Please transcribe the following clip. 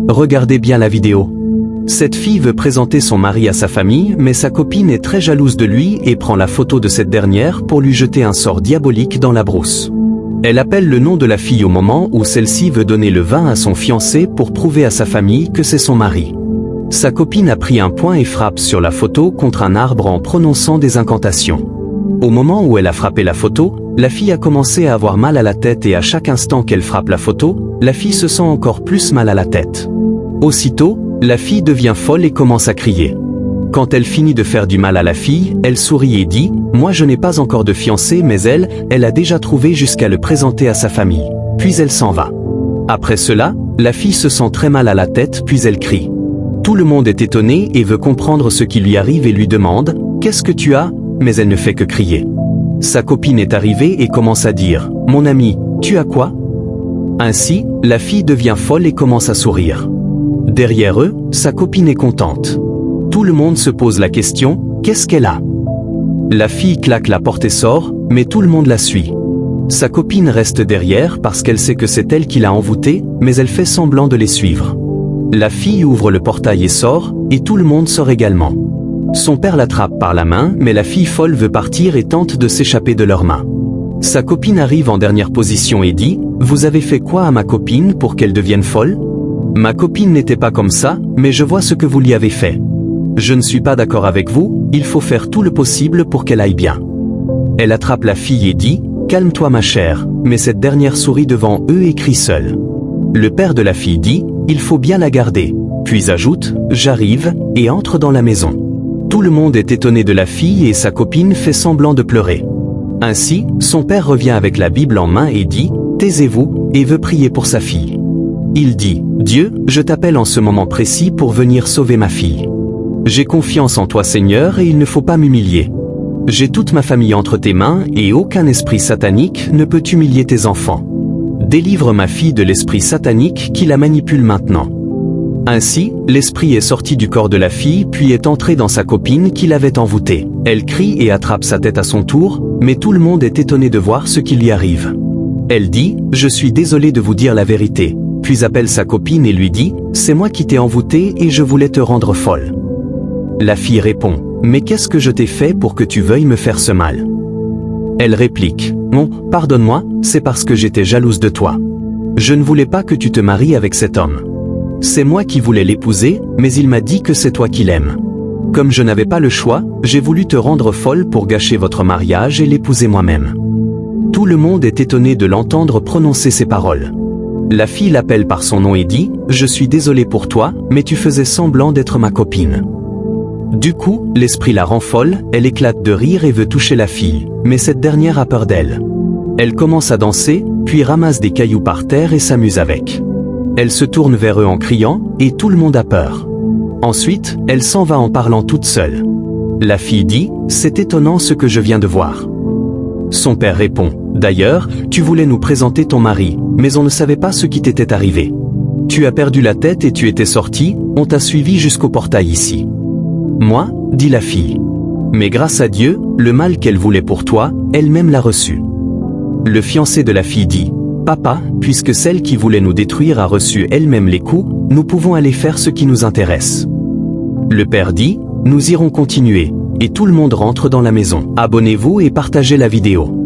Regardez bien la vidéo. Cette fille veut présenter son mari à sa famille, mais sa copine est très jalouse de lui et prend la photo de cette dernière pour lui jeter un sort diabolique dans la brousse. Elle appelle le nom de la fille au moment où celle-ci veut donner le vin à son fiancé pour prouver à sa famille que c'est son mari. Sa copine a pris un poing et frappe sur la photo contre un arbre en prononçant des incantations. Au moment où elle a frappé la photo, la fille a commencé à avoir mal à la tête et à chaque instant qu'elle frappe la photo, la fille se sent encore plus mal à la tête. Aussitôt, la fille devient folle et commence à crier. Quand elle finit de faire du mal à la fille, elle sourit et dit « Moi je n'ai pas encore de fiancé mais elle a déjà trouvé jusqu'à le présenter à sa famille. » Puis elle s'en va. Après cela, la fille se sent très mal à la tête puis elle crie. Tout le monde est étonné et veut comprendre ce qui lui arrive et lui demande « Qu'est-ce que tu as ?» Mais elle ne fait que crier. Sa copine est arrivée et commence à dire « Mon ami, tu as quoi ?» Ainsi, la fille devient folle et commence à sourire. Derrière eux, sa copine est contente. Tout le monde se pose la question « Qu'est-ce qu'elle a ?» La fille claque la porte et sort, mais tout le monde la suit. Sa copine reste derrière parce qu'elle sait que c'est elle qui l'a envoûtée, mais elle fait semblant de les suivre. La fille ouvre le portail et sort, et tout le monde sort également. Son père l'attrape par la main, mais la fille folle veut partir et tente de s'échapper de leurs mains. Sa copine arrive en dernière position et dit « Vous avez fait quoi à ma copine pour qu'elle devienne folle ? Ma copine n'était pas comme ça, mais je vois ce que vous lui avez fait. Je ne suis pas d'accord avec vous, il faut faire tout le possible pour qu'elle aille bien. » Elle attrape la fille et dit « Calme-toi ma chère », mais cette dernière sourit devant eux et crie seule. Le père de la fille dit « Il faut bien la garder », puis ajoute « J'arrive » et entre dans la maison. Tout le monde est étonné de la fille et sa copine fait semblant de pleurer. Ainsi, son père revient avec la Bible en main et dit « Taisez-vous » et veut prier pour sa fille. Il dit « Dieu, je t'appelle en ce moment précis pour venir sauver ma fille. J'ai confiance en toi Seigneur et il ne faut pas m'humilier. J'ai toute ma famille entre tes mains et aucun esprit satanique ne peut humilier tes enfants. Délivre ma fille de l'esprit satanique qui la manipule maintenant. » Ainsi, l'esprit est sorti du corps de la fille puis est entré dans sa copine qui l'avait envoûtée. Elle crie et attrape sa tête à son tour, mais tout le monde est étonné de voir ce qui lui arrive. Elle dit « Je suis désolée de vous dire la vérité », puis appelle sa copine et lui dit « C'est moi qui t'ai envoûtée et je voulais te rendre folle. » La fille répond « Mais qu'est-ce que je t'ai fait pour que tu veuilles me faire ce mal ?» Elle réplique « Non, pardonne-moi, c'est parce que j'étais jalouse de toi. Je ne voulais pas que tu te maries avec cet homme. C'est moi qui voulais l'épouser, mais il m'a dit que c'est toi qui l'aimes. Comme je n'avais pas le choix, j'ai voulu te rendre folle pour gâcher votre mariage et l'épouser moi-même. » Tout le monde est étonné de l'entendre prononcer ces paroles. La fille l'appelle par son nom et dit « Je suis désolée pour toi, mais tu faisais semblant d'être ma copine. » Du coup, l'esprit la rend folle, elle éclate de rire et veut toucher la fille, mais cette dernière a peur d'elle. Elle commence à danser, puis ramasse des cailloux par terre et s'amuse avec. Elle se tourne vers eux en criant, et tout le monde a peur. Ensuite, elle s'en va en parlant toute seule. La fille dit « C'est étonnant ce que je viens de voir. » Son père répond « D'ailleurs, tu voulais nous présenter ton mari, mais on ne savait pas ce qui t'était arrivé. Tu as perdu la tête et tu étais sorti, on t'a suivi jusqu'au portail ici. » Moi, dit la fille. Mais grâce à Dieu, le mal qu'elle voulait pour toi, elle-même l'a reçu. Le fiancé de la fille dit « Papa, puisque celle qui voulait nous détruire a reçu elle-même les coups, nous pouvons aller faire ce qui nous intéresse. » Le père dit « Nous irons continuer. » Et tout le monde rentre dans la maison. Abonnez-vous et partagez la vidéo.